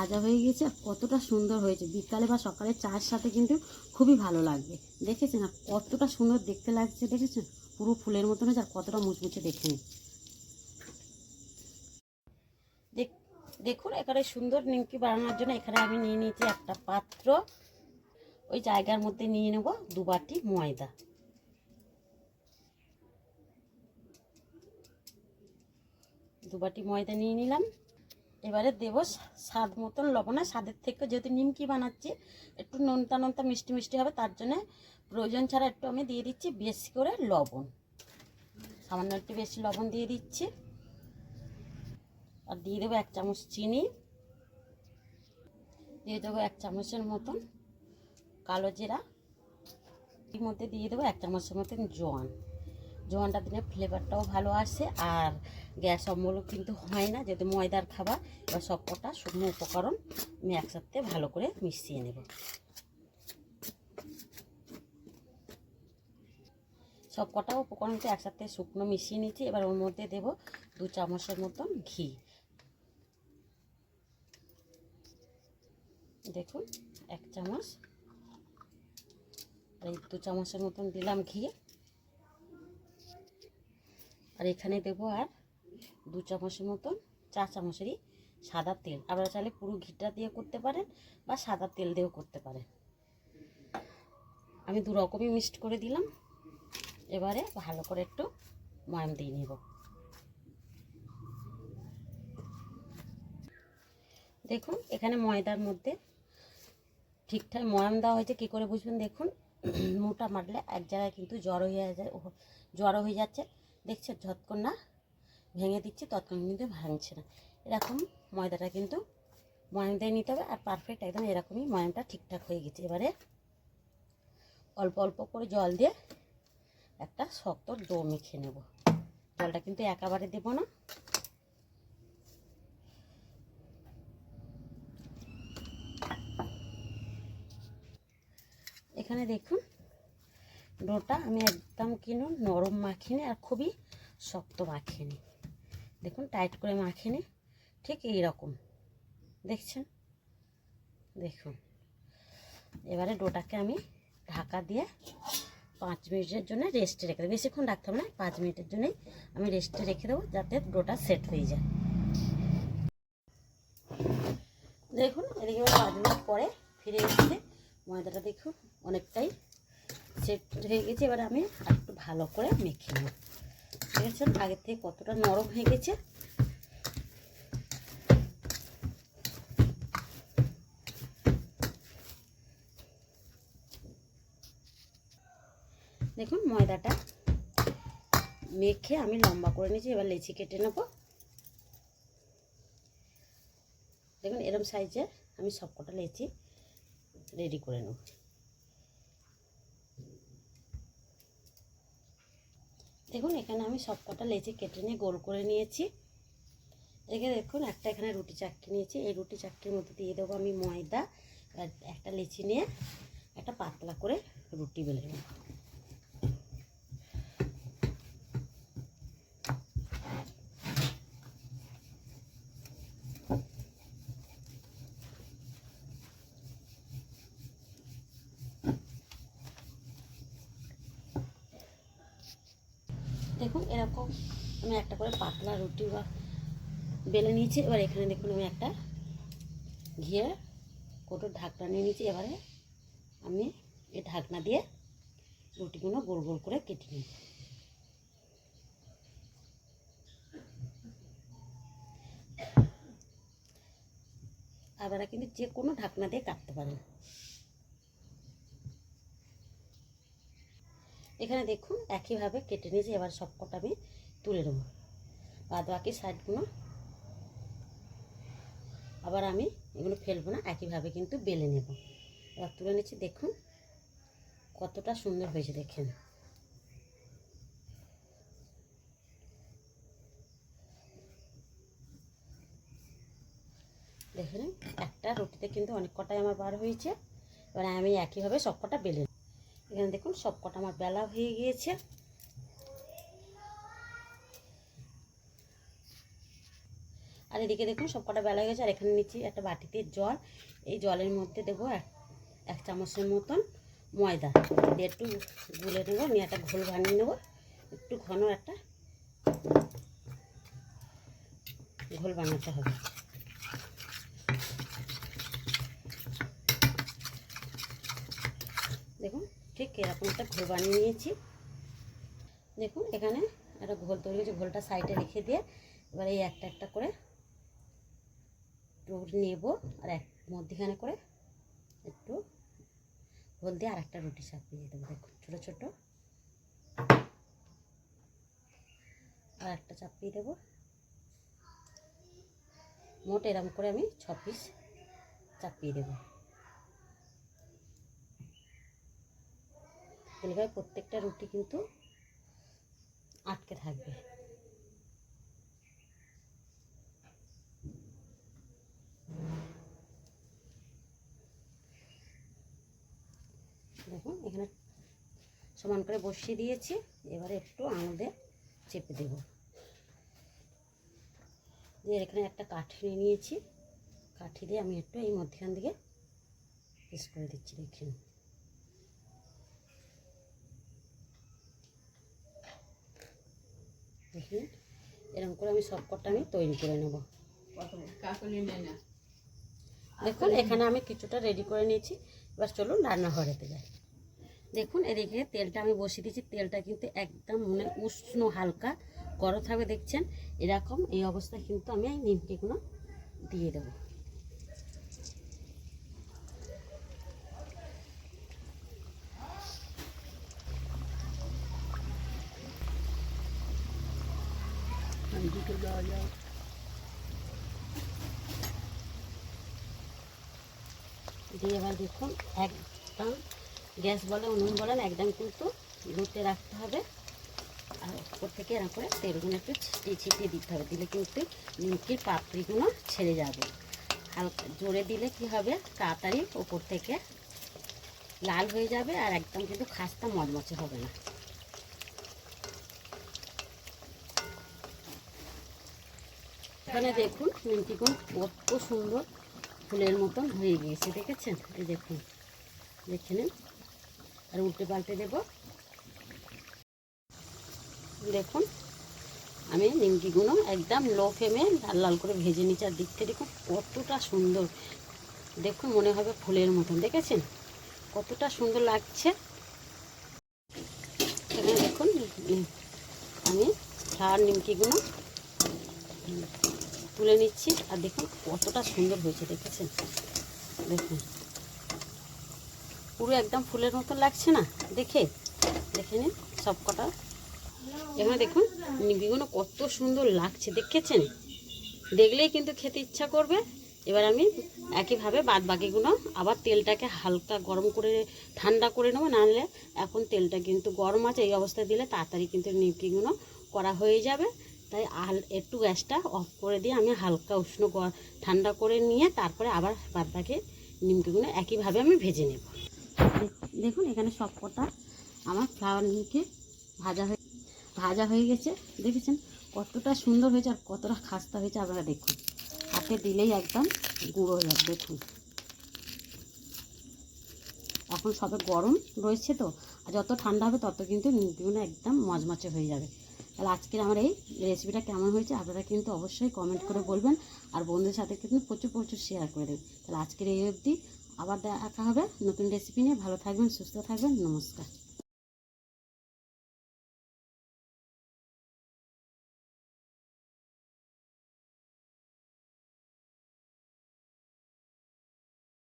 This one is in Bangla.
ভাজা হয়ে গেছে। কতটা সুন্দর হয়েছে, বিকালে বা সকালে চায়ের সাথে কিন্তু খুবই ভালো লাগবে। দেখেছেন না কতটা সুন্দর দেখতে লাগছে, দেখেছেন পুরো ফুলের মতন হয়েছে, আর কতটা মুচমুচে দেখুন। দেখুন এখানে সুন্দর নিমকি বানানোর জন্য এখানে আমি নিয়ে নিয়েছি একটা পাত্র। ওই জায়গার মধ্যে নিয়ে নেব 2 বাটি ময়দা। দু বাটি ময়দা নিয়ে নিলাম। এবারে দেব স্বাদ মতন লবণ। স্বাদের থেকে যেহেতু নিমকি বানাচ্ছি একটু নোনতা নোনতা মিষ্টি মিষ্টি হবে, তার জন্য প্রয়োজন ছাড়া একটু আমি দিয়ে দিচ্ছি বেশি করে লবণ। সামান্য একটু বেশি লবণ দিয়ে দিচ্ছি। আর দিয়ে দেবো 1 চামচ চিনি, দিয়ে দেবো 1 চামচের মতন কালো জিরা, এর মধ্যে দিয়ে দেবো 1 চামচের মতন জোয়ান। জোয়ানটা দিলে ফ্লেভারটাও ভালো আসে আর গ্যাস অম্বলও কিন্তু হয় না, যেহেতু ময়দার খাবার। এবার সবকটা শুকনো উপকরণ আমি একসাথে ভালো করে মিশিয়ে নেব। সবকটা উপকরণকে একসাথে শুকনো মিশিয়ে নিচ্ছি। এবার ওর মধ্যে দেব 2 চামচের মতন ঘি। দেখুন 1 চামচ, এই 2 চামচের মতন দিলাম ঘি। আর এখানে দেবো আর 2 চামচের মতন, 4 চামচেরই সাদা তেল। আপনারা চাইলে পুরো ঘিটা দিয়ে করতে পারেন বা সাদা তেল দিয়েও করতে পারেন। আমি 2 রকমই মিক্সড করে দিলাম। এবারে ভালো করে একটু ময়াম দিয়ে নেব। দেখুন এখানে ময়দার মধ্যে ঠিকঠাক ময়াম দেওয়া হয়েছে। কী করে বুঝবেন, দেখুন মোটা মারলে এক জায়গায় কিন্তু জড়ো হয়ে যাচ্ছে। দেখছে যতক্ষণ না ভেঙে দিচ্ছি ততক্ষণ কিন্তু ভাঙছে না। এরকম ময়দাটা কিন্তু ময়াম দিয়ে নিতে হবে। আর পারফেক্ট একদম এরকমই ময়ামটা ঠিকঠাক হয়ে গেছে। এবারে অল্প অল্প করে জল দিয়ে একটা শক্ত ডো মেখে নেব। জলটা কিন্তু একেবারে দেব না। এখানে দেখুন ডোটা আমি একদম কিন্তু নরম মাখিনি আর খুবই শক্ত মাখিনি। দেখুন টাইট করে মাখিনি, ঠিক এই রকম দেখছেন। দেখুন এবারে ডোটাকে আমি ঢাকা দিয়ে 5 মিনিটের জন্য রেস্টে রেখে দেবো। বেশিক্ষণ রাখতে হবে না, 5 মিনিটের জন্যই আমি রেস্টে রেখে দেবো, যাতে ডোটা সেট হয়ে যায়। দেখুন এদিকে 5 মিনিট পরে ফিরে এসেছে। ময়দাটা দেখুন অনেকটাই সেট হয়ে গেছে। এবার আমি একটু ভালো করে মেখে নেব। দেখেছেন আগের থেকে কতটা নরম হয়ে গেছে। দেখুন ময়দাটা মেখে আমি লম্বা করে নিয়েছি। এবার লেচি কেটে নেব। দেখুন এরকম সাইজের আমি সবকটা লেচি রেডি করে নেব। দেখুন এখানে আমি সবকটা লেচি কেটে নিয়ে গোল করে নিয়েছি। এখানে দেখুন একটা এখানে রুটি চাকটি নিয়েছি। এই রুটি চাকটির মধ্যে দিয়ে দেবো আমি ময়দা। একটা লেচি নিয়ে একটা পাতলা করে রুটি বেলে নেব। দেখুন এরকম আমি একটা করে পাতলা রুটি বা বেলে নিয়েছি। এবার এখানে দেখুন আমি একটা ঘিয়ের কৌটোর ঢাকনা নিয়ে নিয়েছি। এবারে আমি এই ঢাকনা দিয়ে রুটিগুলো গোল গোল করে কেটে নিই। আপনারা কিন্তু যে কোনো ঢাকনা দিয়ে কাটতে পারেন। এখানে দেখুন একইভাবে কেটে নিয়েছি। এবার সবকটা আমি তুলে নেব। বাদ বাকি সাইডগুলো আবার আমি এগুলো ফেলবো না, একইভাবে কিন্তু বেলে নেব। এবার তুলে নিচ্ছি। দেখুন কতটা সুন্দর হয়েছে দেখেন। দেখুন একটা রুটিতে কিন্তু অনেক কটাই আমার বার হয়েছে। এবার আমি একইভাবে সবকটা বেলে নেব। এখানে দেখুন সবকটা আমার বেলা হয়ে গিয়েছে। আর আর এদিকে দেখুন সব কটা বেলা হয়ে গেছে। আর এখানে নিচ্ছি একটা বাটিতে জল। এই জলের মধ্যে দেবো এক চামচের মতন ময়দা দিয়ে একটু গুলে নেবো, নিয়ে একটা ঘোল বানিয়ে নেবো। একটু ঘন একটা ঘোল বানাতে হবে। দেখুন ঠিক এরকম একটা ঘোল বানিয়ে নিয়েছি। দেখুন এখানে একটা ঘোল তৈরি হয়েছে, ঘোলটা সাইডে রেখে দিয়ে এবার এই একটা একটা করে রুটি নেব, আর এক মধ্যখানে করে একটু ঘোল দিয়ে আর একটা রুটি চাপিয়ে দেবো। দেখুন ছোটো ছোটো আর একটা চাপিয়ে দেবো। মোট এরকম করে আমি 6 পিস চাপিয়ে দেবো। এইভাবে প্রত্যেকটা রুটি কিন্তু আটকে থাকবে। দেখুন এখানে সমান করে বসিয়ে দিয়েছি। এবারে একটু আঙুল দিয়ে চেপে দেব। দিয়ে এখানে একটা কাঠি নিয়ে নিয়েছি, কাঠি দিয়ে আমি একটু এই মধ্যখান দিকে পিস করে দিচ্ছি। দেখুন দেখুন এরকম করে আমি সব কটা আমি তৈরি করে নেব। দেখুন এখানে আমি কিছুটা রেডি করে নিয়েছি। এবার চলুন রান্নাঘরেতে যাই। দেখুন এদিকে তেলটা আমি বসিয়ে দিয়েছি। তেলটা কিন্তু একদম মানে উষ্ণ হালকা গরম থাকবে, দেখছেন এরকম। এই অবস্থায় কিন্তু আমি এই নিমকিগুলো দিয়ে দেবো। দিয়ে এবার দেখুন একদম গ্যাস বলেন উনুন বলেন একদম কিন্তু লুটে রাখতে হবে। আর উপর থেকে এরকম করে তেলগুলো একটু ছিটিয়ে ছিটিয়ে দিতে হবে, দিলে কিন্তু নিমকির পাপড়িগুলো ছেড়ে যাবে। হালকা জোরে দিলে কি হবে, তাড়াতাড়ি উপর থেকে লাল হয়ে যাবে আর একদম কিন্তু খাস্তা মচমচে হবে না। এখানে দেখুন নিমকিগুলো কত সুন্দর ফুলের মতন হয়ে গিয়েছে, দেখেছেন? এই দেখুন, দেখে নিন। আর উল্টে পাল্টে দেব। দেখুন আমি নিমকিগুলো একদম লো ফ্লেমে লাল লাল করে ভেজে নিচ্ছি। আর দিক থেকে দেখুন কতটা সুন্দর, দেখুন মনে হবে ফুলের মতন, দেখেছেন কতটা সুন্দর লাগছে। এখানে দেখুন আমি ফ্লাওয়ার নিমকিগুলো তুলে নিচ্ছি। আর দেখুন কতটা সুন্দর হয়েছে, দেখেছেন? দেখুন পুরো একদম ফুলের মতন লাগছে না? দেখে নিন সব কটা। এখানে দেখুন নিমকিগুলো কত সুন্দর লাগছে, দেখেছেন? দেখলেই কিন্তু খেতে ইচ্ছা করবে। এবার আমি একইভাবে বাদ বাকিগুলো আবার তেলটাকে হালকা গরম করে ঠান্ডা করে নেবো, নাহলে এখন তেলটা কিন্তু গরম আছে। এই অবস্থায় দিলে তাড়াতাড়ি কিন্তু নিমকিগুলো করা হয়ে যাবে। তাই একটু গ্যাসটা অফ করে দিয়ে আমি হালকা উষ্ণ ঠান্ডা করে নিয়ে তারপরে আবার বাদ বাকি নিমকিগুলো একইভাবে আমি ভেজে নেব। দেখুন এখানে সব কটা আমার ফ্লাওয়ার নিমকি ভাজা হয়ে গেছে, দেখেছেন কতটা সুন্দর হয়েছে আর কতটা খাস্তা হয়েছে। আপনারা দেখুন হাতে দিলেই একদম গুঁড়ো হয়ে যাবে। দেখুন এখন সবে গরম রয়েছে তো, আর যত ঠান্ডা হবে তত কিন্তু নিমকিগুলো একদম মচমচে হয়ে যাবে। তাহলে আজকের আমার এই রেসিপিটা কেমন হয়েছে আপনারা কিন্তু অবশ্যই কমেন্ট করে বলবেন, আর বন্ধুদের সাথে কিন্তু প্রচুর প্রচুর শেয়ার করে দেবেন। তাহলে আজকের এই অবধি, আবার দেখা হবে নতুন রেসিপি নিয়ে। ভালো থাকবেন, সুস্থ থাকবেন, নমস্কার।